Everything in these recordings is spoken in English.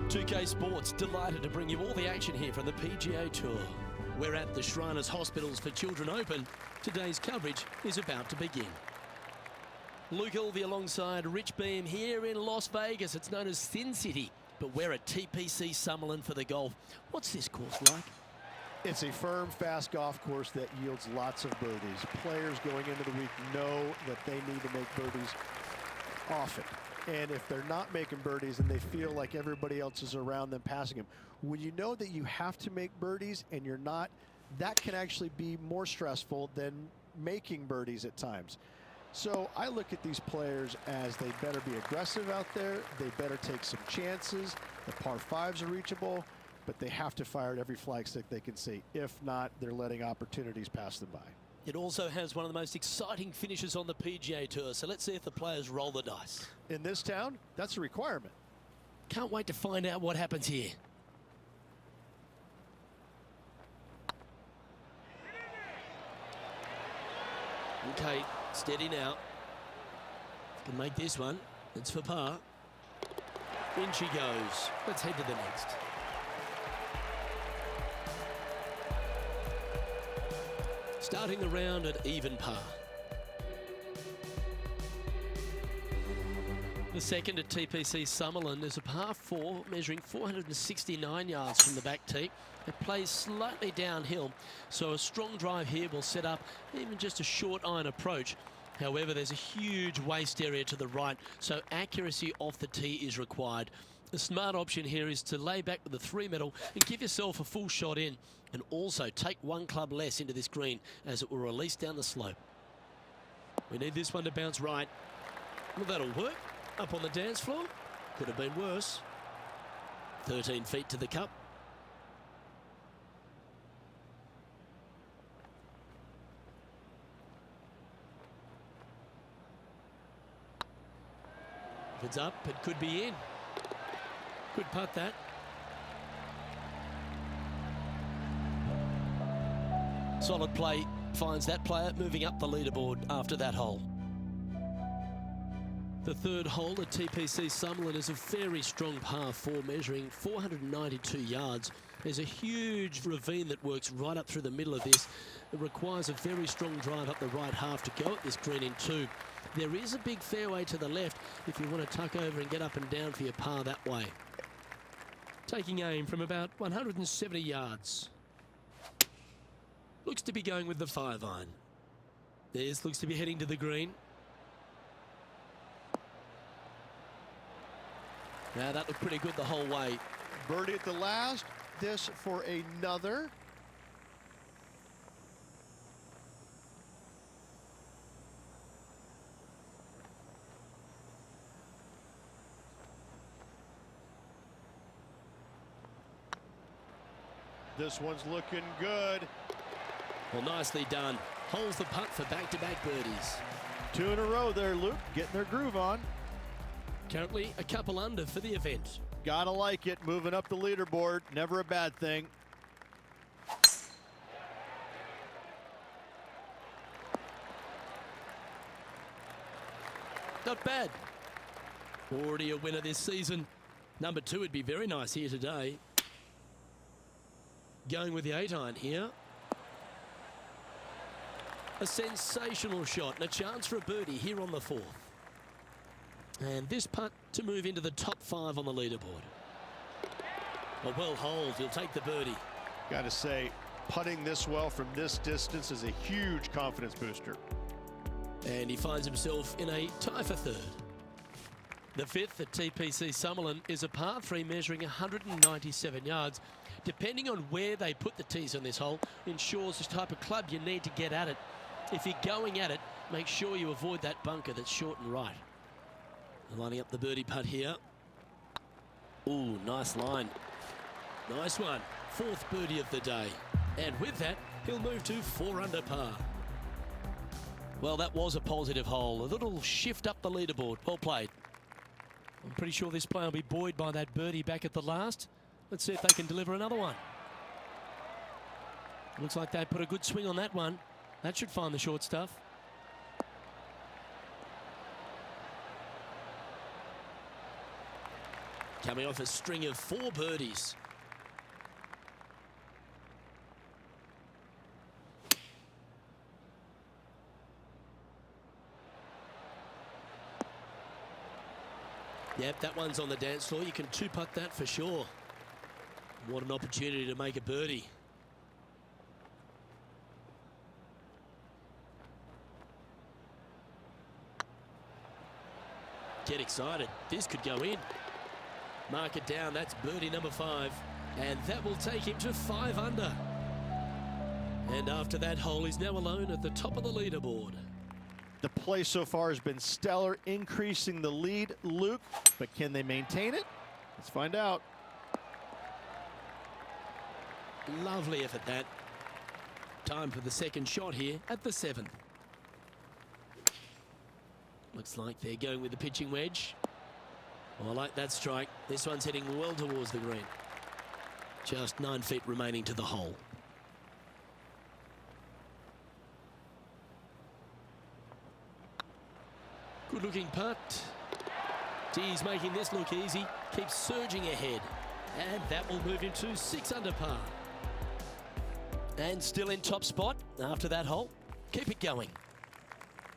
2K Sports, delighted to bring you all the action here from the PGA Tour. We're at the Shriners Hospitals for Children Open. Today's coverage is about to begin. Luke Ilvey alongside Rich Beam here in Las Vegas. It's known as Sin City, but we're at TPC Summerlin for the golf. What's this course like? It's a firm, fast golf course that yields lots of birdies. Players going into the week know that they need to make birdies often. And if they're not making birdies and they feel like everybody else is around them passing them, when you know that you have to make birdies and you're not, that can actually be more stressful than making birdies at times. So I look at these players as they better be aggressive out there. They better take some chances. The par fives are reachable, but they have to fire at every flagstick they can see. If not, they're letting opportunities pass them by. It also has one of the most exciting finishes on the PGA Tour, so let's see if the players roll the dice. In this town, that's a requirement. Can't wait to find out what happens here. Okay, steady now. Can make this one. It's for par. In she goes. Let's head to the next. Starting the round at even par. The second at TPC Summerlin is a par 4 measuring 469 yards from the back tee. It plays slightly downhill, so a strong drive here will set up even just a short iron approach. However, there's a huge waste area to the right, so accuracy off the tee is required. The smart option here is to lay back with the 3-metal and give yourself a full shot in, and also take one club less into this green as it will release down the slope. We need this one to bounce right. Well, that'll work. Up on the dance floor. Could have been worse. 13 feet to the cup. If it's up, it could be in. Good putt that. Solid play finds that player moving up the leaderboard after that hole. The third hole at TPC Summerlin is a very strong par 4 measuring 492 yards. There's a huge ravine that works right up through the middle of this. It requires a very strong drive up the right half to go at this green in 2. There is a big fairway to the left if you want to tuck over and get up and down for your par that way. Taking aim from about 170 yards. Looks to be going with the 5-iron. This looks to be heading to the green. Now that looked pretty good the whole way. Birdie at the last. This for another. This one's looking good. Well, nicely done. Holds the putt for back-to-back birdies. 2 in a row there, Luke. Getting their groove on. Currently a couple under for the event. Gotta like it. Moving up the leaderboard. Never a bad thing. Not bad. Already a winner this season. Number 2 would be very nice here today. Going with the 8-iron here. A sensational shot and a chance for a birdie here on the 4th. And this putt to move into the top 5 on the leaderboard. A well hold, he'll take the birdie. Gotta say, putting this well from this distance is a huge confidence booster. And he finds himself in a tie for 3rd. The 5th at TPC Summerlin is a par 3 measuring 197 yards. Depending on where they put the tees on this hole ensures the type of club you need to get at it. If you're going at it, make sure you avoid that bunker that's short and right. Lining up the birdie putt here. Ooh, nice line. Nice one. 4th birdie of the day. And with that, he'll move to 4 under par. Well, that was a positive hole. A little shift up the leaderboard. Well played. I'm pretty sure this player will be buoyed by that birdie back at the last. Let's see if they can deliver another one. Looks like they put a good swing on that one. That should find the short stuff. Coming off a string of 4 birdies. Yep, that one's on the dance floor. You can 2-putt that for sure. What an opportunity to make a birdie. Get excited. This could go in. Mark it down. That's birdie number 5. And that will take him to 5 under. And after that hole, he's now alone at the top of the leaderboard. The play so far has been stellar, increasing the lead, Luke, but can they maintain it? Let's find out. Lovely effort, that. Time for the second shot here at the 7th. Looks like they're going with the pitching wedge. Oh, I like that strike. This one's heading well towards the green. Just 9 feet remaining to the hole. Good looking putt. He's making this look easy. Keeps surging ahead. And that will move him to 6 under par. And still in top spot after that hole. Keep it going.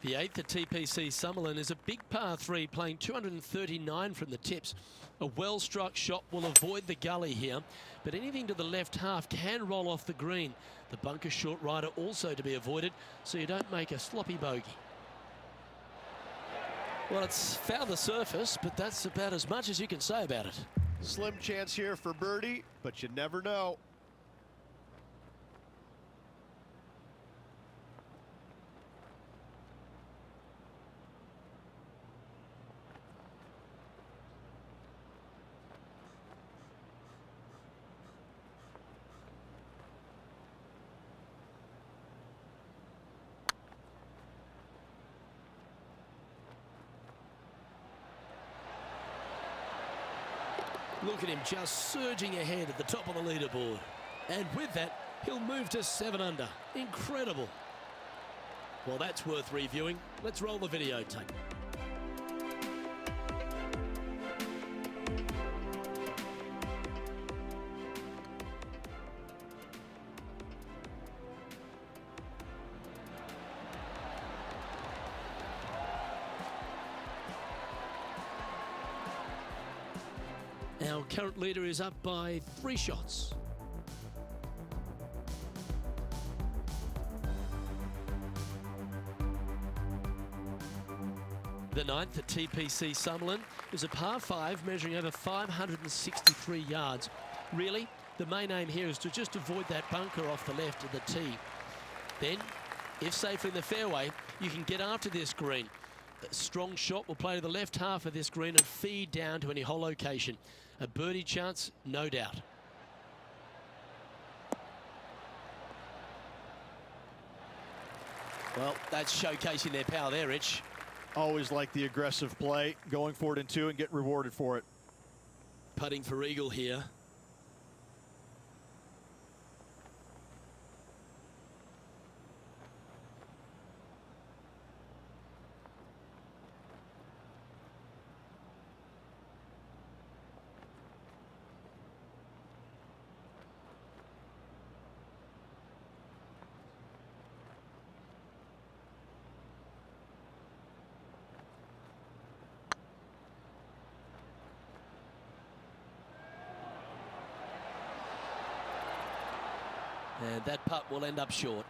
The 8th at TPC Summerlin is a big par 3 playing 239 from the tips. A well-struck shot will avoid the gully here, but anything to the left half can roll off the green. The bunker short rider also to be avoided, so you don't make a sloppy bogey. Well, it's found the surface, but that's about as much as you can say about it. Slim chance here for birdie, but you never know. Look at him just surging ahead at the top of the leaderboard. And with that, he'll move to 7 under. Incredible. Well, that's worth reviewing. Let's roll the videotape. Our current leader is up by 3 shots. The 9th at TPC Summerlin is a par 5 measuring over 563 yards. Really, the main aim here is to just avoid that bunker off the left of the tee. Then, if safely in the fairway, you can get after this green. A strong shot will play to the left half of this green and feed down to any hole location. A birdie chance, no doubt. Well, that's showcasing their power there, Rich. Always like the aggressive play, going for it in 2 and get rewarded for it. Putting for eagle here. And that putt will end up short.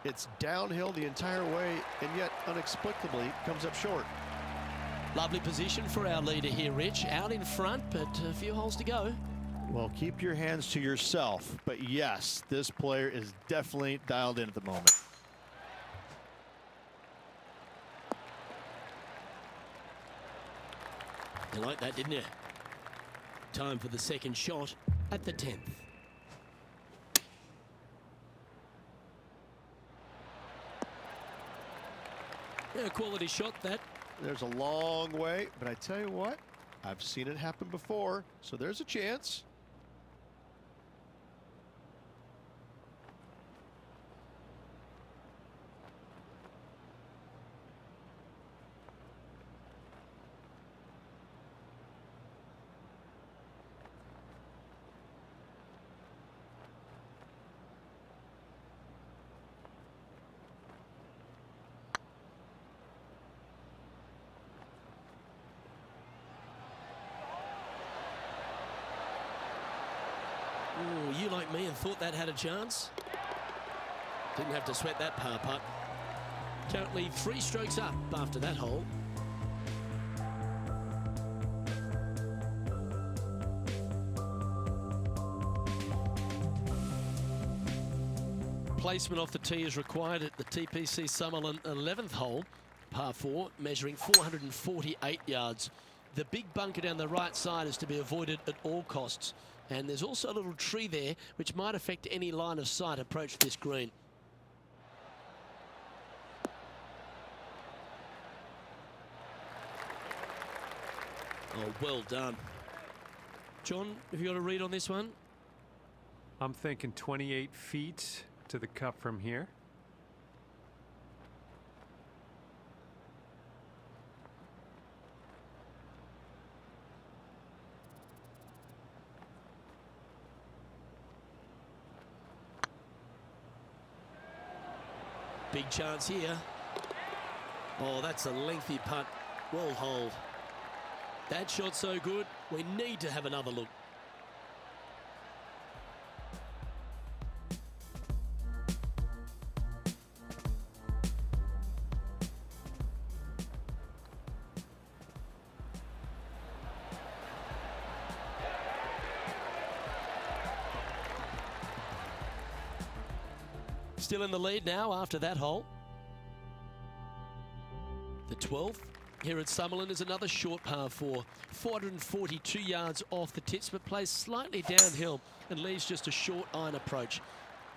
It's downhill the entire way, and yet inexplicably comes up short. Lovely position for our leader here, Rich. Out in front, but a few holes to go. Well, keep your hands to yourself. But yes, this player is definitely dialed in at the moment. You like that, didn't you? Time for the second shot at the 10th. Yeah, quality shot, that. There's a long way, but I tell you what, I've seen it happen before, so there's a chance. me and thought that had a chance. Didn't have to sweat that par putt. Currently 3 strokes up after that hole. Placement off the tee is required at the TPC Summerlin 11th hole, par 4, measuring 448 yards. The big bunker down the right side is to be avoided at all costs. And there's also a little tree there which might affect any line of sight approach this green. Oh, well done. John, have you got a read on this one? I'm thinking 28 feet to the cup from here. Big chance here. Oh, that's a lengthy putt. Well holed. That shot so good, we need to have another look. Still in the lead now after that hole. The 12th here at Summerlin is another short par 4. 442 yards off the tips, but plays slightly downhill and leaves just a short iron approach.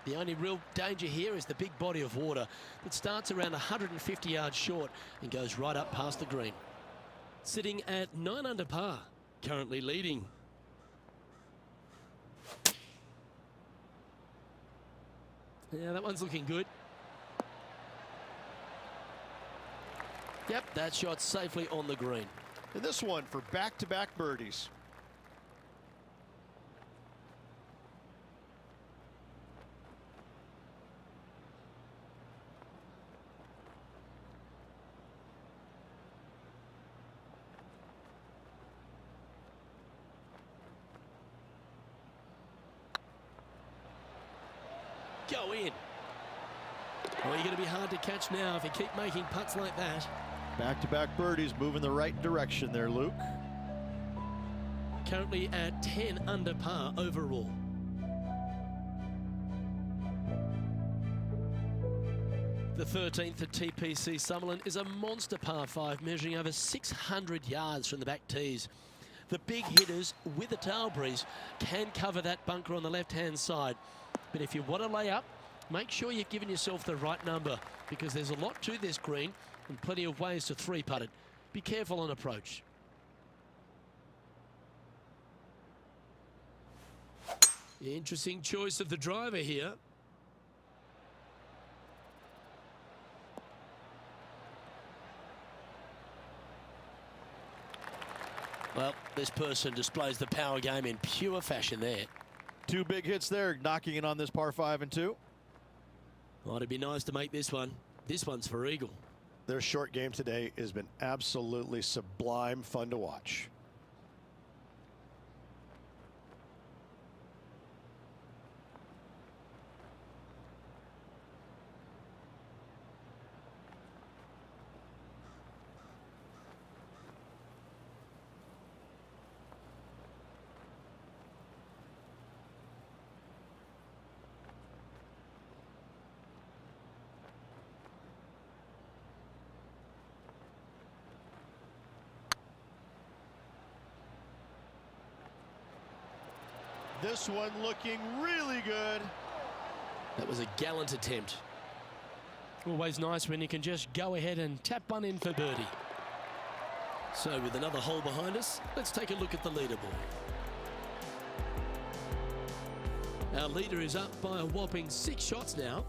The only real danger here is the big body of water that starts around 150 yards short and goes right up past the green. Sitting at 9 under par, currently leading. Yeah, that one's looking good. Yep, that shot safely on the green. And this one for back-to-back birdies. Go in. Well, you're going to be hard to catch now if you keep making putts like that. Back-to-back birdies, moving the right direction there, Luke. Currently at 10 under par overall. The 13th at TPC Summerlin is a monster par 5, measuring over 600 yards from the back tees. The big hitters with a tail breeze can cover that bunker on the left-hand side. But if you want to lay up, make sure you're giving yourself the right number, because there's a lot to this green and plenty of ways to 3-putt it. Be careful on approach. Interesting choice of the driver here. Well, this person displays the power game in pure fashion there. 2 big hits there, knocking in on this par 5 and 2. Well, it'd be nice to make this one. This one's for eagle. Their short game today has been absolutely sublime fun to watch. This one looking really good. That was a gallant attempt. Always nice when you can just go ahead and tap one in for birdie. So with another hole behind us, let's take a look at the leaderboard. Our leader is up by a whopping 6 shots now.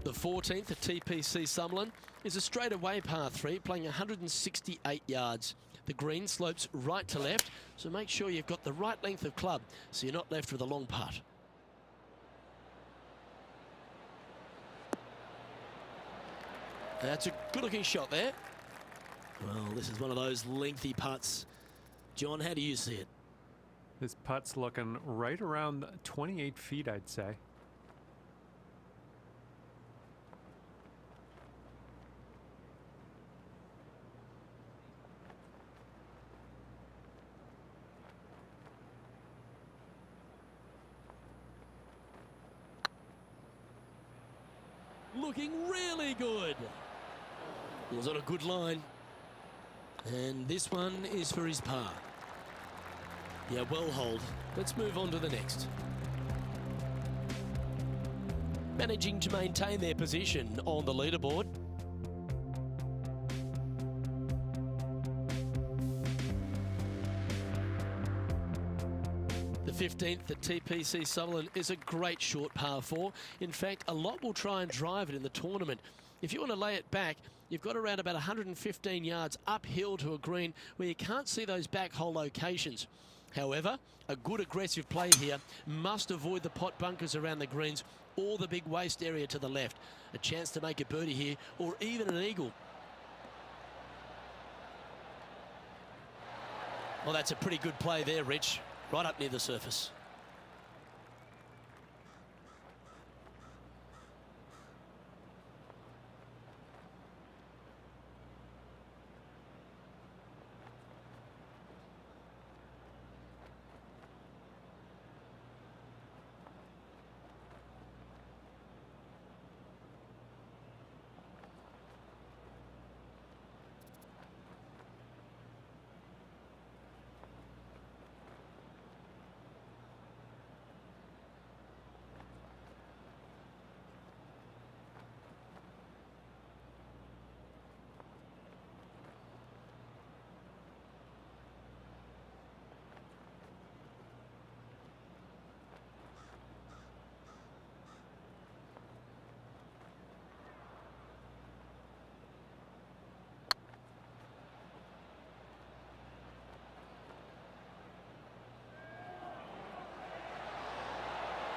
The 14th at TPC Summerlin is a straightaway par 3, playing 168 yards. The green slopes right to left, so make sure you've got the right length of club so you're not left with a long putt. That's a good-looking shot there. Well, this is one of those lengthy putts. John, how do you see it? This putt's looking right around 28 feet, I'd say. Looking really good. He was on a good line. And this one is for his par. Yeah, well hold. Let's move on to the next. Managing to maintain their position on the leaderboard. The 15th at TPC Sutherland is a great short par 4. In fact, a lot will try and drive it in the tournament. If you want to lay it back, you've got around about 115 yards uphill to a green where you can't see those back hole locations. However, a good aggressive play here must avoid the pot bunkers around the greens or the big waste area to the left. A chance to make a birdie here or even an eagle. Well, that's a pretty good play there, Rich. Right up near the surface.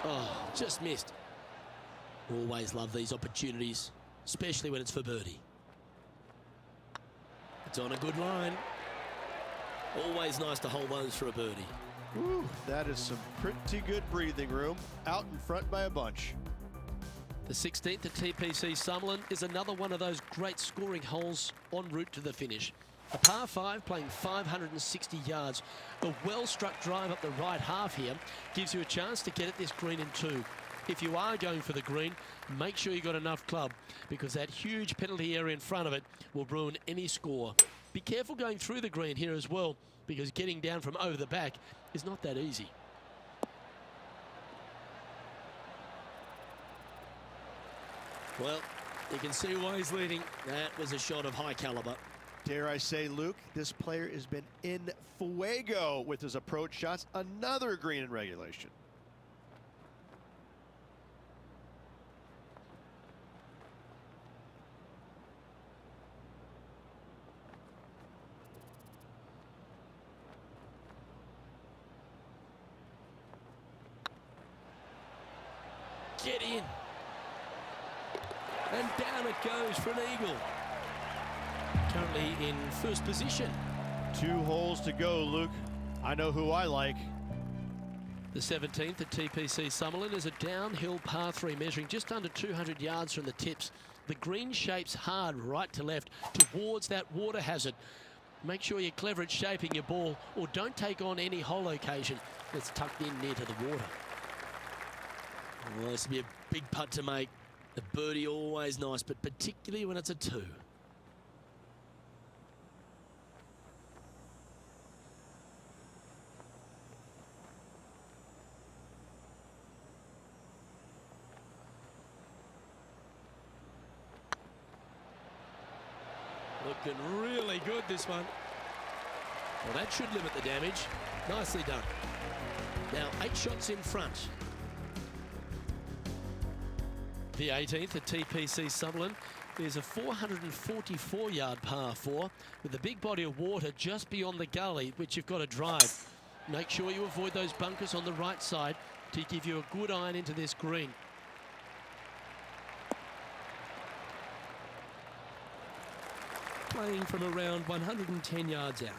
Oh, just missed. Always love these opportunities, especially when it's for birdie. It's on a good line. Always nice to hold those for a birdie. Ooh, that is some pretty good breathing room. Out in front by a bunch. The 16th at TPC Sutherland is another one of those great scoring holes en route to the finish. A par 5 playing 560 yards. A well-struck drive up the right half here gives you a chance to get at this green in 2. If you are going for the green, make sure you got enough club because that huge penalty area in front of it will ruin any score. Be careful going through the green here as well because getting down from over the back is not that easy. Well, you can see why he's leading. That was a shot of high caliber. Dare I say, Luke, this player has been in fuego with his approach shots. Another green in regulation. Get in. And down it goes for an eagle. Currently in first position. 2 holes to go, Luke. I know who I like. The 17th at TPC Sutherland is a downhill par 3 measuring just under 200 yards from the tips. The green shapes hard right to left towards that water hazard. Make sure you're clever at shaping your ball or don't take on any hole location that's tucked in near to the water. Well, this will be a big putt to make. A birdie always nice, but particularly when it's a 2. Looking really good, this one. Well, that should limit the damage. Nicely done. Now, 8 shots in front. The 18th at TPC Sutherland is a 444-yard par 4 with a big body of water just beyond the gully, which you've got to drive. Make sure you avoid those bunkers on the right side to give you a good iron into this green. playing from around 110 yards out.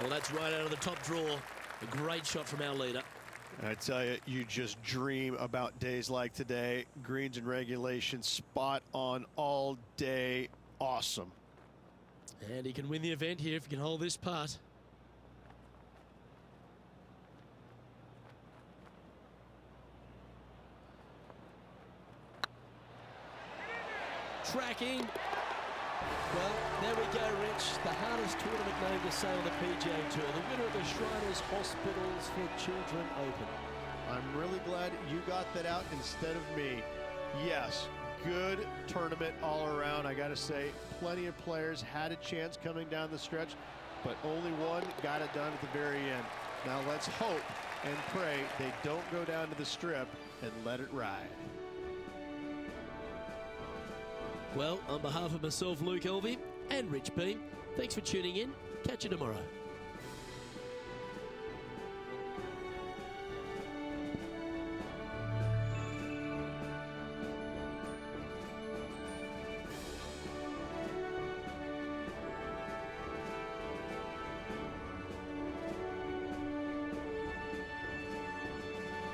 Well, that's right out of the top draw. A great shot from our leader. I tell you, you just dream about days like today. Greens and regulation, spot on all day. Awesome. And he can win the event here if he can hold this putt. Tracking. Well, there we go, Rich. The hardest tournament name to say on the PGA Tour. The winner of the Shriners Hospitals for Children Open. I'm really glad you got that out instead of me. Yes, good tournament all around. I got to say, plenty of players had a chance coming down the stretch, but only one got it done at the very end. Now let's hope and pray they don't go down to the strip and let it ride. Well, on behalf of myself, Luke Elvey, and Rich Beam, thanks for tuning in. Catch you tomorrow.